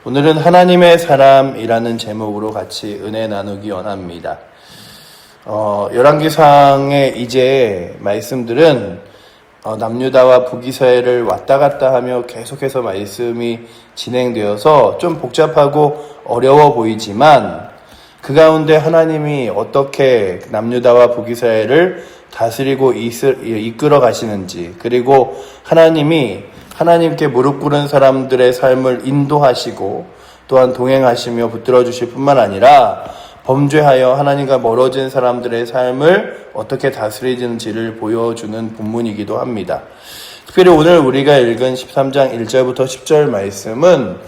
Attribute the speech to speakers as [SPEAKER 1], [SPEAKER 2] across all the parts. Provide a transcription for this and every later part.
[SPEAKER 1] 오늘은 하나님의 사람이라는 제목으로 같이 은혜 나누기 원합니다. 열왕기상의 이제 말씀들은 남유다와 북이스라엘을 왔다 갔다 하며 계속해서 말씀이 진행되어서 좀 복잡하고 어려워 보이지만 그 가운데 하나님이 어떻게 남유다와 북이스라엘을 다스리고 이끌어 가시는지, 그리고 하나님께 무릎 꿇은 사람들의 삶을 인도하시고 또한 동행하시며 붙들어 주실 뿐만 아니라 범죄하여 하나님과 멀어진 사람들의 삶을 어떻게 다스리는지를 보여주는 본문이기도 합니다. 특별히 오늘 우리가 읽은 13장 1절부터 10절 말씀은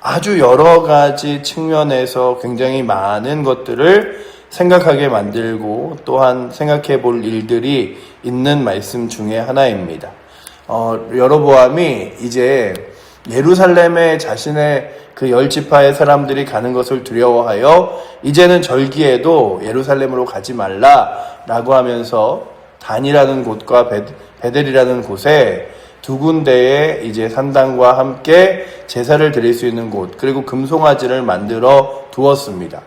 [SPEAKER 1] 아주 여러 가지 측면에서 굉장히 많은 것들을 생각하게 만들고 또한 생각해 볼 일들이 있는 말씀 중에 하나입니다. 여로보암이 이제 예루살렘에 자신의 그 10지파의 사람들이 가는 것을 두려워하여 이제는 절기에도 예루살렘으로 가지 말라라고 하면서 단이라는 곳과 베델이라는 곳에 두 군데에 이제 산당과 함께 제사를 드릴 수 있는 곳, 그리고 금송아지를 만들어 두었습니다.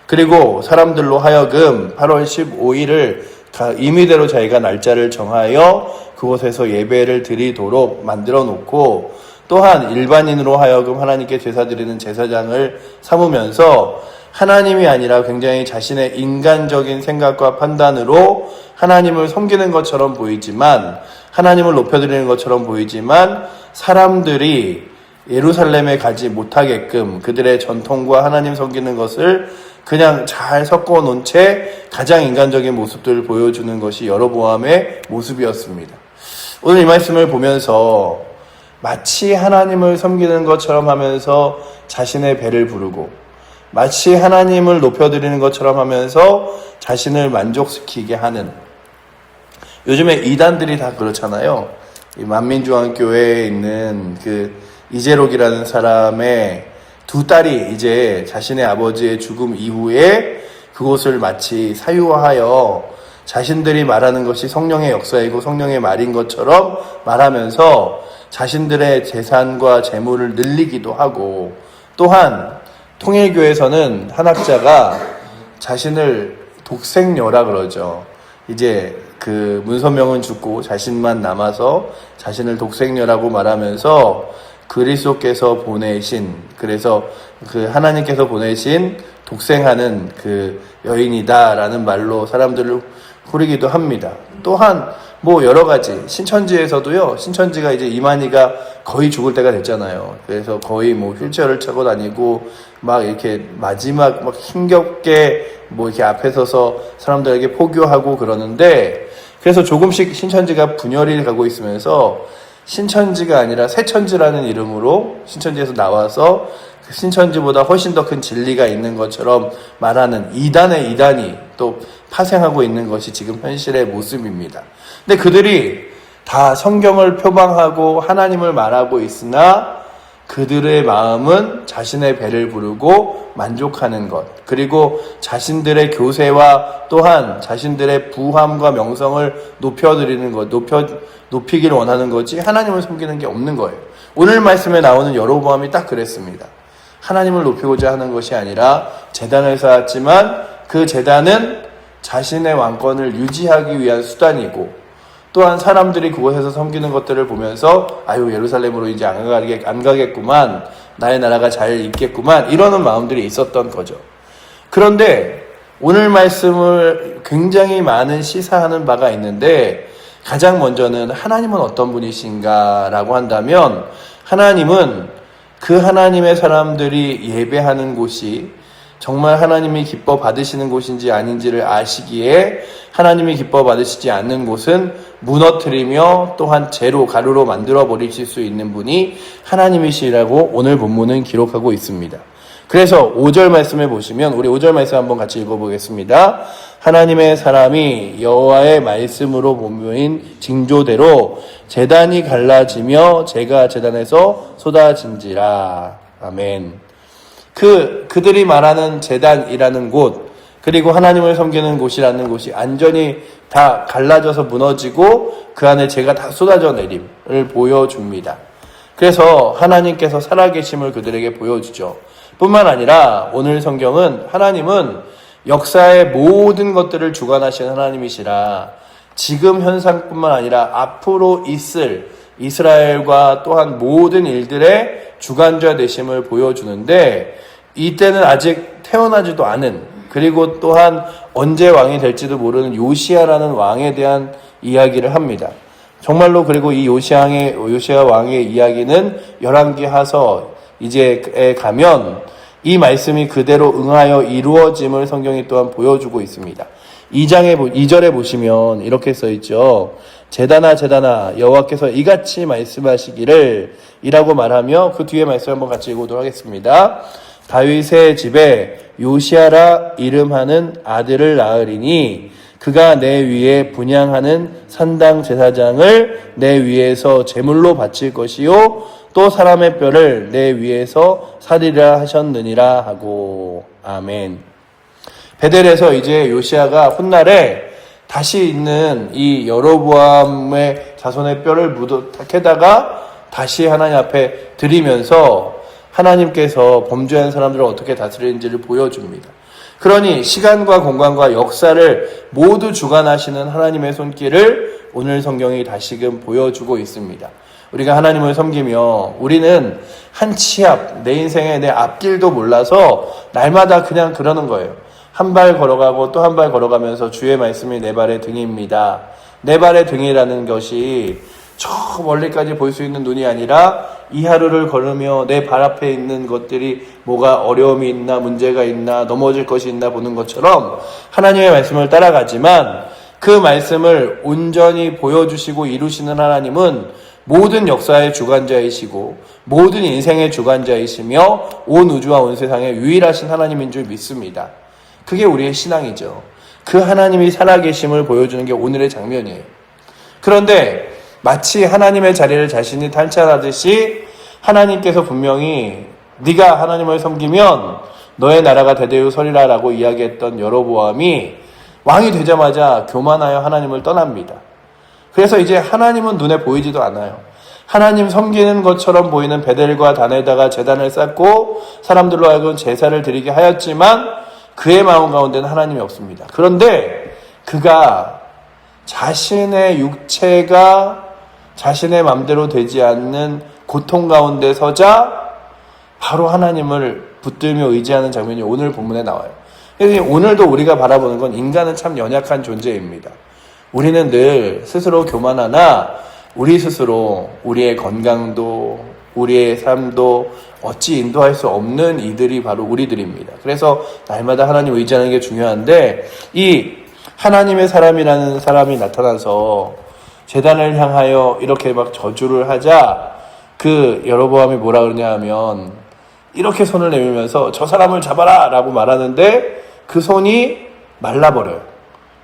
[SPEAKER 1] 그리고 사람들로 하여금 8월 15일을 임의대로 자기가 날짜를 정하여 그곳에서 예배를 드리도록 만들어 놓고, 또한 일반인으로 하여금 하나님께 제사 드리는 제사장을 삼으면서 하나님이 아니라 굉장히 자신의 인간적인 생각과 판단으로 하나님을 섬기는 것처럼 보이지만, 하나님을 높여드리는 것처럼 보이지만 사람들이 예루살렘에 가지 못하게끔 그들의 전통과 하나님 섬기는 것을 그냥 잘 섞어 놓은 채 가장 인간적인 모습들을 보여주는 것이 여로보암의 모습이었습니다. 오늘 이 말씀을 보면서 마치 하나님을 섬기는 것처럼 하면서 자신의 배를 부르고, 마치 하나님을 높여드리는 것처럼 하면서 자신을 만족시키게 하는, 요즘에 이단들이 다 그렇잖아요. 이 만민중앙교회에 있는 그 이재록이라는 사람의 두 딸이 이제 자신의 아버지의 죽음 이후에 그곳을 마치 사유화하여 자신들이 말하는 것이 성령의 역사이고 성령의 말인 것처럼 말하면서 자신들의 재산과 재물을 늘리기도 하고, 또한 통일교에서는 한 학자가 자신을 독생녀라 그러죠. 이제 그 문선명은 죽고 자신만 남아서 자신을 독생녀라고 말하면서 그리스도께서 보내신, 그래서 그 하나님께서 보내신 독생하는 그 여인이다라는 말로 사람들을 후리기도 합니다. 또한 여러 가지, 신천지에서도요, 신천지가 이제 이만희가 거의 죽을 때가 됐잖아요. 그래서 거의 휠체어를 차고 다니고 막 이렇게 마지막 힘겹게 이렇게 앞에 서서 사람들에게 포교하고 그러는데, 그래서 조금씩 신천지가 분열이 가고 있으면서 신천지가 아니라 새천지라는 이름으로 신천지에서 나와서 신천지보다 훨씬 더 큰 진리가 있는 것처럼 말하는 이단의 이단이 또 파생하고 있는 것이 지금 현실의 모습입니다. 근데 그들이 다 성경을 표방하고 하나님을 말하고 있으나 그들의 마음은 자신의 배를 부르고 만족하는 것, 그리고 자신들의 교세와 또한 자신들의 부함과 명성을 높여드리는 것, 높이기를 원하는 거지 하나님을 섬기는 게 없는 거예요. 오늘 말씀에 나오는 여로보암이 딱 그랬습니다. 하나님을 높이고자 하는 것이 아니라 제단을 쌓았지만 그 제단은 자신의 왕권을 유지하기 위한 수단이고, 또한 사람들이 그곳에서 섬기는 것들을 보면서 예루살렘으로 이제 안 가겠구만, 나의 나라가 잘 있겠구만, 이러는 마음들이 있었던 거죠. 그런데 오늘 말씀을 굉장히 많은 시사하는 바가 있는데, 가장 먼저는 하나님은 어떤 분이신가라고 한다면, 하나님은 그 하나님의 사람들이 예배하는 곳이 정말 하나님이 기뻐 받으시는 곳인지 아닌지를 아시기에 하나님이 기뻐 받으시지 않는 곳은 무너뜨리며 또한 가루로 만들어 버리실 수 있는 분이 하나님이시라고 오늘 본문은 기록하고 있습니다. 그래서 5절 말씀을 보시면, 우리 5절 말씀 한번 같이 읽어보겠습니다. 하나님의 사람이 여호와의 말씀으로 모인 징조대로 제단이 갈라지며 제가 제단에서 쏟아진지라. 아멘. 그들이 말하는 제단이라는 곳, 그리고 하나님을 섬기는 곳이라는 곳이 완전히 다 갈라져서 무너지고 그 안에 제가 다 쏟아져 내림을 보여줍니다. 그래서 하나님께서 살아계심을 그들에게 보여주죠. 뿐만 아니라 오늘 성경은 하나님은 역사의 모든 것들을 주관하시는 하나님이시라 지금 현상뿐만 아니라 앞으로 있을 이스라엘과 또한 모든 일들의 주관자 되심을 보여주는데 이때는 아직 태어나지도 않은 그리고 또한 언제 왕이 될지도 모르는 요시아라는 왕에 대한 이야기를 합니다. 정말로 그리고 이 요시아 왕의 이야기는 열왕기하서 이제에 가면 이 말씀이 그대로 응하여 이루어짐을 성경이 또한 보여주고 있습니다. 2절에 보시면 이렇게 써있죠. 제단아 여호와께서 이같이 말씀하시기를 이라고 말하며 그 뒤에 말씀 한번 같이 읽어보도록 하겠습니다. 다윗의 집에 요시아라 이름하는 아들을 낳으리니 그가 내 위에 분향하는 산당 제사장을 내 위에서 제물로 바칠 것이요 또 사람의 뼈를 내 위에서 살리라 하셨느니라 하고 아멘. 베델에서 이제 요시아가 훗날에 다시 있는 이 여로보암의 자손의 뼈를 캐다가 다시 하나님 앞에 드리면서 하나님께서 범죄한 사람들을 어떻게 다스리는지를 보여줍니다. 그러니 시간과 공간과 역사를 모두 주관하시는 하나님의 손길을 오늘 성경이 다시금 보여주고 있습니다. 우리가 하나님을 섬기며 우리는 한 치 앞, 내 인생의 내 앞길도 몰라서 날마다 그냥 그러는 거예요. 한 발 걸어가고 또 한 발 걸어가면서 주의 말씀이 내 발의 등입니다. 내 발의 등이라는 것이 저 멀리까지 볼 수 있는 눈이 아니라 이 하루를 걸으며 내 발 앞에 있는 것들이 뭐가 어려움이 있나 문제가 있나 넘어질 것이 있나 보는 것처럼 하나님의 말씀을 따라가지만 그 말씀을 온전히 보여주시고 이루시는 하나님은 모든 역사의 주관자이시고 모든 인생의 주관자이시며 온 우주와 온 세상의 유일하신 하나님인 줄 믿습니다. 그게 우리의 신앙이죠. 그 하나님이 살아계심을 보여주는 게 오늘의 장면이에요. 그런데 마치 하나님의 자리를 자신이 탈취하듯이 하나님께서 분명히 네가 하나님을 섬기면 너의 나라가 대대로 서리라 라고 이야기했던 여로보암이 왕이 되자마자 교만하여 하나님을 떠납니다. 그래서 이제 하나님은 눈에 보이지도 않아요. 하나님 섬기는 것처럼 보이는 베델과 단에다가 제단을 쌓고 사람들로 하여금 제사를 드리게 하였지만 그의 마음 가운데는 하나님이 없습니다. 그런데 그가 자신의 육체가 자신의 마음대로 되지 않는 고통 가운데 서자 바로 하나님을 붙들며 의지하는 장면이 오늘 본문에 나와요. 오늘도 우리가 바라보는 건 인간은 참 연약한 존재입니다. 우리는 늘 스스로 교만하나 우리 스스로 우리의 건강도 우리의 삶도 어찌 인도할 수 없는 이들이 바로 우리들입니다. 그래서 날마다 하나님 의지하는 게 중요한데 이 하나님의 사람이라는 사람이 나타나서 제단을 향하여 이렇게 막 저주를 하자 그 여로보암이 뭐라 그러냐 하면 이렇게 손을 내밀면서 저 사람을 잡아라 라고 말하는데 그 손이 말라버려요.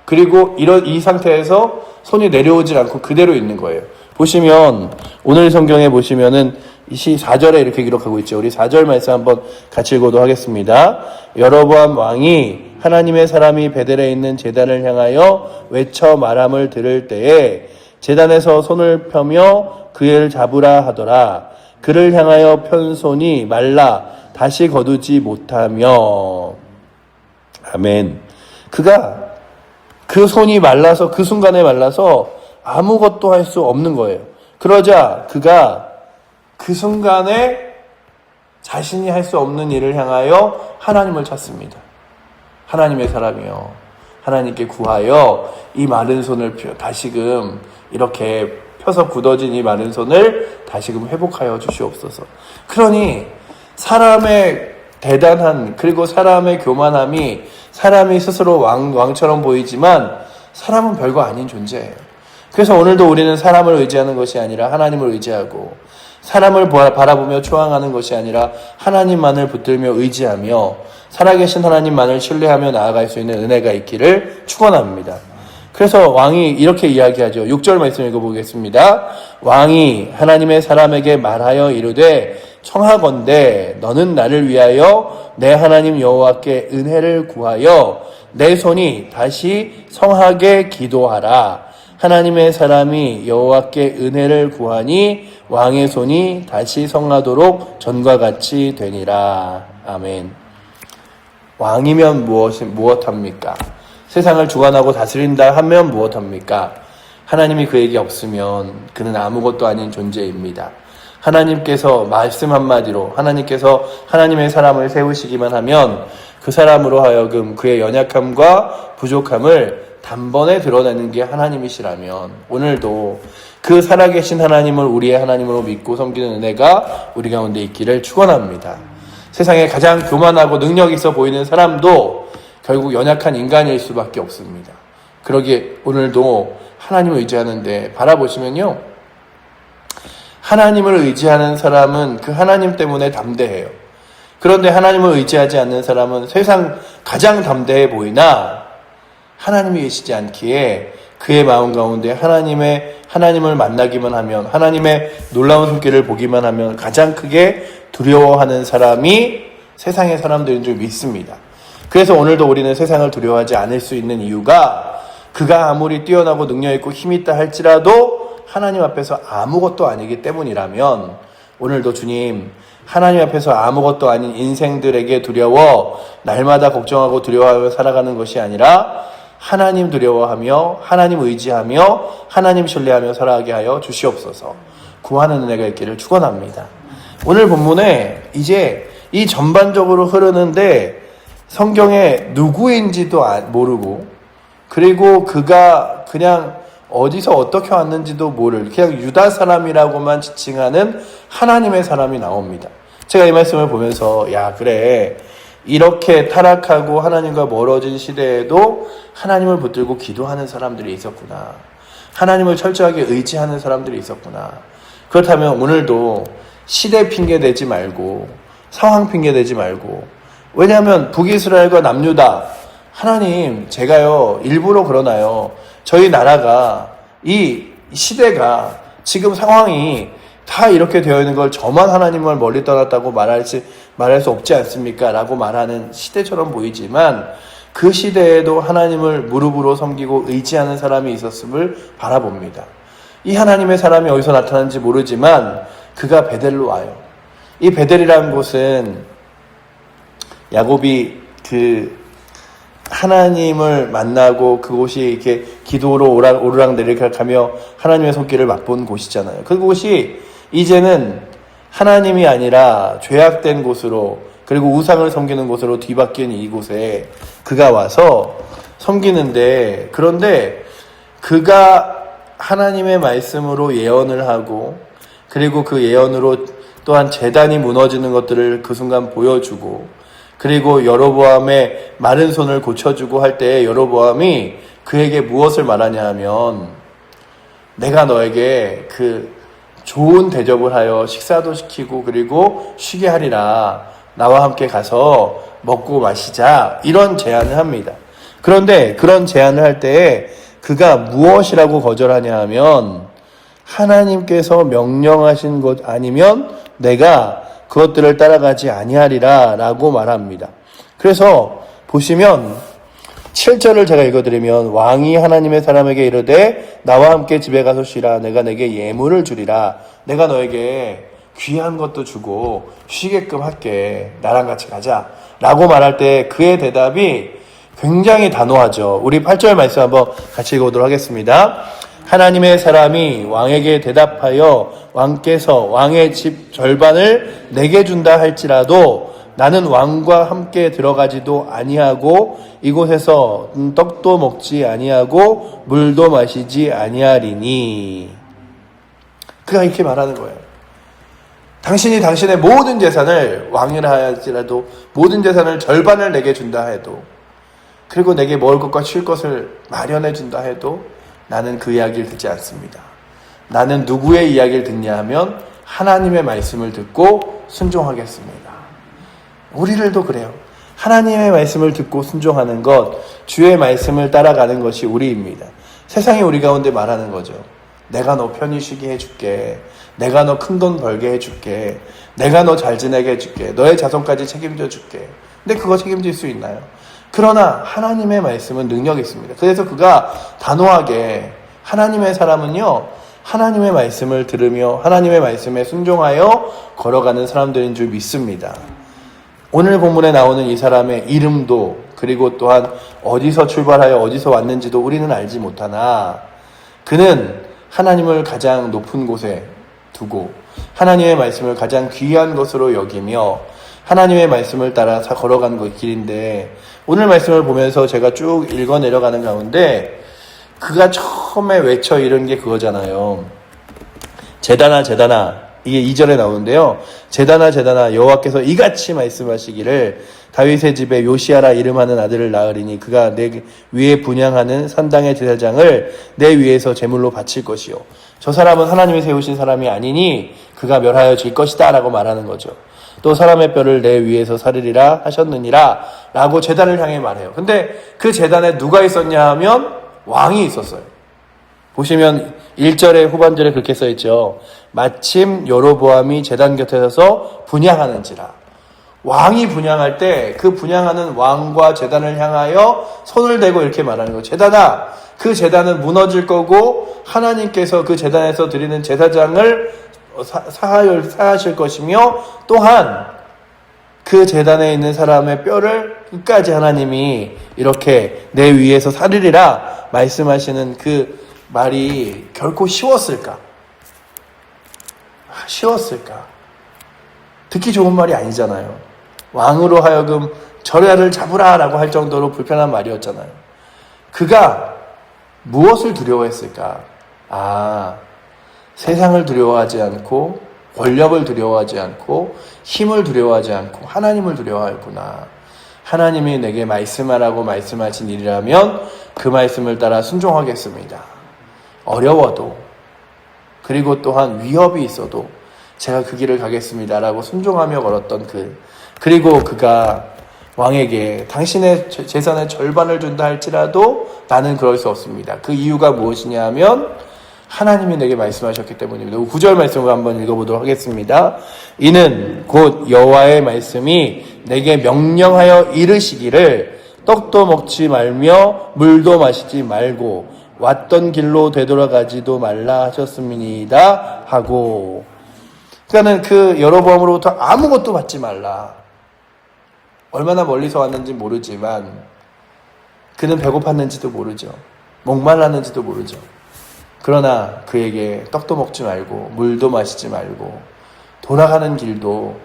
[SPEAKER 1] 그리고 이 상태에서 손이 내려오지 않고 그대로 있는 거예요. 보시면 오늘 성경에 보시면은 4절에 이렇게 기록하고 있죠. 우리 4절 말씀 한번 같이 읽어도 하겠습니다. 여로보암 왕이 하나님의 사람이 베델에 있는 제단을 향하여 외쳐 말함을 들을 때에 제단에서 손을 펴며 그를 잡으라 하더라. 그를 향하여 편 손이 말라 다시 거두지 못하며 아멘. 그가 그 손이 말라서 그 순간에 말라서 아무것도 할 수 없는 거예요. 그러자 그가 그 순간에 자신이 할 수 없는 일을 향하여 하나님을 찾습니다. 하나님의 사람이요. 하나님께 구하여 이 마른 손을 다시금 이렇게 펴서 굳어진 이 마른 손을 다시금 회복하여 주시옵소서. 그러니 사람의 대단한 그리고 사람의 교만함이 사람이 스스로 왕처럼 보이지만 사람은 별거 아닌 존재예요. 그래서 오늘도 우리는 사람을 의지하는 것이 아니라 하나님을 의지하고 사람을 바라보며 초항하는 것이 아니라 하나님만을 붙들며 의지하며 살아계신 하나님만을 신뢰하며 나아갈 수 있는 은혜가 있기를 축원합니다. 그래서 왕이 이렇게 이야기하죠. 6절 말씀 읽어보겠습니다. 왕이 하나님의 사람에게 말하여 이르되 청하건대 너는 나를 위하여 내 하나님 여호와께 은혜를 구하여 내 손이 다시 성하게 기도하라. 하나님의 사람이 여호와께 은혜를 구하니 왕의 손이 다시 성하도록 전과 같이 되니라. 아멘. 왕이면 무엇합니까? 세상을 주관하고 다스린다 하면 무엇합니까? 하나님이 그에게 없으면 그는 아무것도 아닌 존재입니다. 하나님께서 말씀 한마디로 하나님께서 하나님의 사람을 세우시기만 하면 그 사람으로 하여금 그의 연약함과 부족함을 단번에 드러내는 게 하나님이시라면 오늘도 그 살아계신 하나님을 우리의 하나님으로 믿고 섬기는 은혜가 우리 가운데 있기를 축원합니다. 세상에 가장 교만하고 능력 있어 보이는 사람도 결국 연약한 인간일 수밖에 없습니다. 그러기에 오늘도 하나님을 의지하는데 바라보시면요, 하나님을 의지하는 사람은 그 하나님 때문에 담대해요. 그런데 하나님을 의지하지 않는 사람은 세상 가장 담대해 보이나 하나님이 계시지 않기에 그의 마음 가운데 하나님을 만나기만 하면, 하나님의 놀라운 손길을 보기만 하면 가장 크게 두려워하는 사람이 세상의 사람들인 줄 믿습니다. 그래서 오늘도 우리는 세상을 두려워하지 않을 수 있는 이유가 그가 아무리 뛰어나고 능력있고 힘있다 할지라도 하나님 앞에서 아무것도 아니기 때문이라면 오늘도 주님, 하나님 앞에서 아무것도 아닌 인생들에게 두려워 날마다 걱정하고 두려워하며 살아가는 것이 아니라 하나님 두려워하며 하나님 의지하며 하나님 신뢰하며 살아가게 하여 주시옵소서. 구하는 은혜가 있기를 축원합니다. 오늘 본문에 이제 이 전반적으로 흐르는데 성경에 누구인지도 모르고 그리고 그가 그냥 어디서 어떻게 왔는지도 모를 그냥 유다 사람이라고만 지칭하는 하나님의 사람이 나옵니다. 제가 이 말씀을 보면서 야 그래, 이렇게 타락하고 하나님과 멀어진 시대에도 하나님을 붙들고 기도하는 사람들이 있었구나. 하나님을 철저하게 의지하는 사람들이 있었구나. 그렇다면 오늘도 시대 핑계 대지 말고 상황 핑계 대지 말고, 왜냐하면 북이스라엘과 남유다, 하나님 제가요 일부러 그러나요, 저희 나라가 이 시대가 지금 상황이 다 이렇게 되어 있는 걸 저만 하나님을 멀리 떠났다고 말할 수 없지 않습니까? 라고 말하는 시대처럼 보이지만 그 시대에도 하나님을 무릎으로 섬기고 의지하는 사람이 있었음을 바라봅니다. 이 하나님의 사람이 어디서 나타나는지 모르지만 그가 베델로 와요. 이 베델이라는 곳은 야곱이 하나님을 만나고 그곳이 이렇게 기도로 오르락내리락 하며 하나님의 손길을 맛본 곳이잖아요. 그곳이 이제는 하나님이 아니라 죄악된 곳으로, 그리고 우상을 섬기는 곳으로 뒤바뀐 이곳에 그가 와서 섬기는데, 그런데 그가 하나님의 말씀으로 예언을 하고 그리고 그 예언으로 또한 제단이 무너지는 것들을 그 순간 보여주고, 그리고 여로보암의 마른 손을 고쳐주고 할 때 여로보암이 그에게 무엇을 말하냐 하면, 내가 너에게 좋은 대접을 하여 식사도 시키고 그리고 쉬게 하리라, 나와 함께 가서 먹고 마시자, 이런 제안을 합니다. 그런데 그런 제안을 할 때에 그가 무엇이라고 거절하냐 하면, 하나님께서 명령하신 것 아니면 내가 그것들을 따라가지 아니하리라 라고 말합니다. 그래서 보시면 7절을 제가 읽어드리면, 왕이 하나님의 사람에게 이르되 나와 함께 집에 가서 쉬라. 내가 내게 예물을 주리라. 내가 너에게 귀한 것도 주고 쉬게끔 할게. 나랑 같이 가자 라고 말할 때 그의 대답이 굉장히 단호하죠. 우리 8절 말씀 한번 같이 읽어보도록 하겠습니다. 하나님의 사람이 왕에게 대답하여 왕께서 왕의 집 절반을 내게 준다 할지라도 나는 왕과 함께 들어가지도 아니하고 이곳에서 떡도 먹지 아니하고 물도 마시지 아니하리니. 그가 이렇게 말하는 거예요. 당신이 당신의 모든 재산을, 왕이라 할지라도 모든 재산을 절반을 내게 준다 해도, 그리고 내게 먹을 것과 쉴 것을 마련해 준다 해도 나는 그 이야기를 듣지 않습니다. 나는 누구의 이야기를 듣냐 하면 하나님의 말씀을 듣고 순종하겠습니다. 우리들도 그래요. 하나님의 말씀을 듣고 순종하는 것, 주의 말씀을 따라가는 것이 우리입니다. 세상이 우리 가운데 말하는 거죠. 내가 너 편히 쉬게 해줄게. 내가 너 큰 돈 벌게 해줄게. 내가 너 잘 지내게 해줄게. 너의 자손까지 책임져 줄게. 근데 그거 책임질 수 있나요? 그러나 하나님의 말씀은 능력이 있습니다. 그래서 그가 단호하게 하나님의 사람은요, 하나님의 말씀을 들으며 하나님의 말씀에 순종하여 걸어가는 사람들인 줄 믿습니다. 오늘 본문에 나오는 이 사람의 이름도 그리고 또한 어디서 출발하여 어디서 왔는지도 우리는 알지 못하나 그는 하나님을 가장 높은 곳에 두고 하나님의 말씀을 가장 귀한 것으로 여기며 하나님의 말씀을 따라 걸어가는 그 길인데, 오늘 말씀을 보면서 제가 쭉 읽어 내려가는 가운데 그가 처음에 외쳐 이른 게 그거잖아요. 제단아 제단아, 이게 2절에 나오는데요. 제단아 제단아, 여호와께서 이같이 말씀하시기를 다윗의 집에 요시아라 이름하는 아들을 낳으리니 그가 내 위에 분향하는 산당의 제사장을 내 위에서 제물로 바칠 것이요, 저 사람은 하나님이 세우신 사람이 아니니 그가 멸하여질 것이다 라고 말하는 거죠. 또 사람의 뼈를 내 위에서 사르리라 하셨느니라 라고 제단을 향해 말해요. 근데 그 제단에 누가 있었냐 하면 왕이 있었어요. 보시면 1절의 후반절에 그렇게 써있죠. 마침 여로보암이 제단 곁에 서서 분향하는지라. 왕이 분향할 때 그 분향하는 왕과 제단을 향하여 손을 대고 이렇게 말하는 거예요. 제단아, 그 제단은 무너질 거고 하나님께서 그 제단에서 드리는 제사장을 사하실 것이며 또한 그 제단에 있는 사람의 뼈를 끝까지 하나님이 이렇게 내 위에서 사르리라 말씀하시는 그 말이 결코 쉬웠을까? 쉬웠을까? 듣기 좋은 말이 아니잖아요. 왕으로 하여금 저야를 잡으라 라고 할 정도로 불편한 말이었잖아요. 그가 무엇을 두려워했을까? 세상을 두려워하지 않고 권력을 두려워하지 않고 힘을 두려워하지 않고 하나님을 두려워하구나. 하나님이 내게 말씀하라고 말씀하신 일이라면 그 말씀을 따라 순종하겠습니다. 어려워도 그리고 또한 위협이 있어도 제가 그 길을 가겠습니다라고 순종하며 걸었던 그리고 그가 왕에게 당신의 재산의 절반을 준다 할지라도 나는 그럴 수 없습니다. 그 이유가 무엇이냐 하면 하나님이 내게 말씀하셨기 때문입니다. 9절 말씀을 한번 읽어보도록 하겠습니다. 이는 곧 여호와의 말씀이 내게 명령하여 이르시기를 떡도 먹지 말며 물도 마시지 말고 왔던 길로 되돌아가지도 말라 하셨습니다 하고, 그러니까는 그 여로보암으로부터 아무것도 받지 말라. 얼마나 멀리서 왔는지 모르지만 그는 배고팠는지도 모르죠. 목말랐는지도 모르죠. 그러나 그에게 떡도 먹지 말고 물도 마시지 말고 돌아가는 길도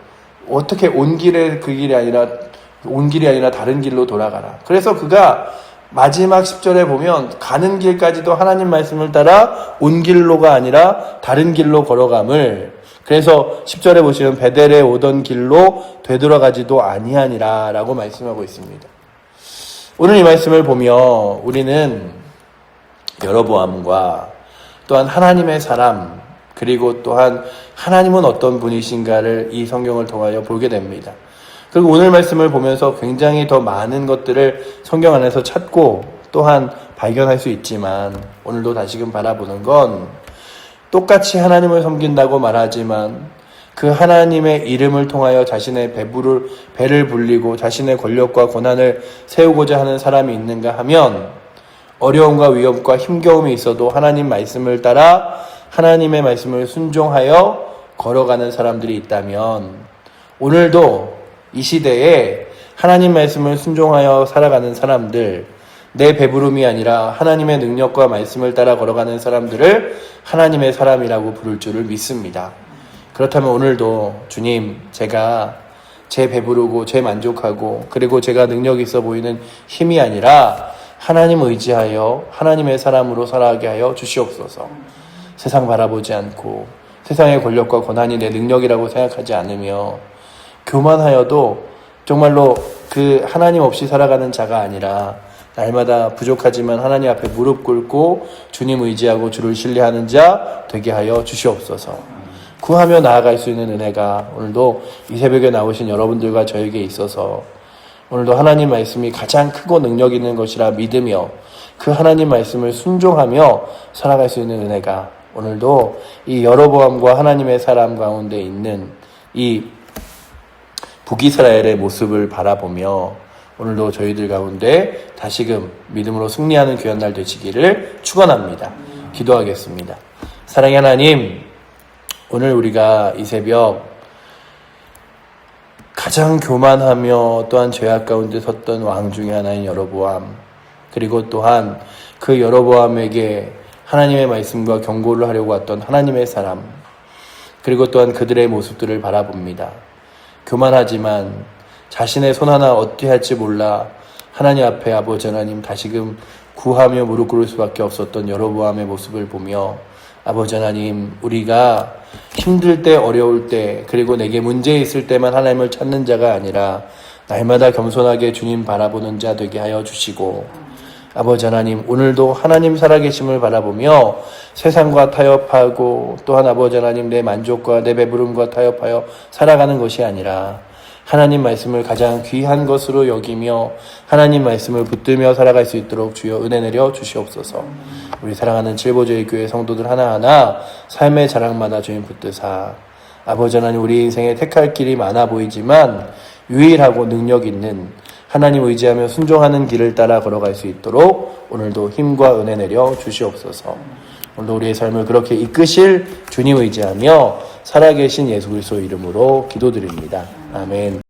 [SPEAKER 1] 어떻게 온 길이 아니라 다른 길로 돌아가라. 그래서 그가 마지막 10절에 보면 가는 길까지도 하나님 말씀을 따라 온 길로가 아니라 다른 길로 걸어감을, 그래서 10절에 보시면 베델에 오던 길로 되돌아가지도 아니하니라 라고 말씀하고 있습니다. 오늘 이 말씀을 보며 우리는 여로보암과 또한 하나님의 사람, 그리고 또한 하나님은 어떤 분이신가를 이 성경을 통하여 보게 됩니다. 그리고 오늘 말씀을 보면서 굉장히 더 많은 것들을 성경 안에서 찾고 또한 발견할 수 있지만, 오늘도 다시금 바라보는 건 똑같이 하나님을 섬긴다고 말하지만 그 하나님의 이름을 통하여 자신의 배를 불리고 자신의 권력과 권한을 세우고자 하는 사람이 있는가 하면, 어려움과 위협과 힘겨움이 있어도 하나님 말씀을 따라 하나님의 말씀을 순종하여 걸어가는 사람들이 있다면, 오늘도 이 시대에 하나님 말씀을 순종하여 살아가는 사람들, 내 배부름이 아니라 하나님의 능력과 말씀을 따라 걸어가는 사람들을 하나님의 사람이라고 부를 줄을 믿습니다. 그렇다면 오늘도 주님, 제가 제 배부르고 제 만족하고 그리고 제가 능력 있어 보이는 힘이 아니라 하나님 의지하여 하나님의 사람으로 살아가게 하여 주시옵소서. 세상 바라보지 않고 세상의 권력과 권한이 내 능력이라고 생각하지 않으며 교만하여도 정말로 그 하나님 없이 살아가는 자가 아니라 날마다 부족하지만 하나님 앞에 무릎 꿇고 주님 의지하고 주를 신뢰하는 자 되게 하여 주시옵소서. 구하며 나아갈 수 있는 은혜가 오늘도 이 새벽에 나오신 여러분들과 저에게 있어서 오늘도 하나님 말씀이 가장 크고 능력 있는 것이라 믿으며 그 하나님 말씀을 순종하며 살아갈 수 있는 은혜가 오늘도 이 여로보암과 하나님의 사람 가운데 있는 이 북이스라엘의 모습을 바라보며 오늘도 저희들 가운데 다시금 믿음으로 승리하는 귀한 날 되시기를 축원합니다. 기도하겠습니다. 사랑의 하나님, 오늘 우리가 이 새벽 가장 교만하며 또한 죄악 가운데 섰던 왕 중에 하나인 여로보암, 그리고 또한 그 여로보암에게 하나님의 말씀과 경고를 하려고 왔던 하나님의 사람, 그리고 또한 그들의 모습들을 바라봅니다. 교만하지만 자신의 손 하나 어떻게 할지 몰라 하나님 앞에 아버지 하나님 다시금 구하며 무릎 꿇을 수밖에 없었던 여로보암의 모습을 보며 아버지 하나님, 우리가 힘들 때, 어려울 때, 그리고 내게 문제 있을 때만 하나님을 찾는 자가 아니라 날마다 겸손하게 주님 바라보는 자 되게 하여 주시고, 아버지 하나님, 오늘도 하나님 살아계심을 바라보며 세상과 타협하고 또한 아버지 하나님 내 만족과 내 배부름과 타협하여 살아가는 것이 아니라 하나님 말씀을 가장 귀한 것으로 여기며 하나님 말씀을 붙들며 살아갈 수 있도록 주여 은혜 내려 주시옵소서. 우리 사랑하는 칠보조의 교회 성도들 하나하나 삶의 자랑마다 주님 붙드사 아버지 하나님, 우리 인생에 택할 길이 많아 보이지만 유일하고 능력 있는 하나님 의지하며 순종하는 길을 따라 걸어갈 수 있도록 오늘도 힘과 은혜 내려 주시옵소서. 오늘도 우리의 삶을 그렇게 이끄실 주님 의지하며 살아계신 예수 그리스도 이름으로 기도드립니다. 아멘.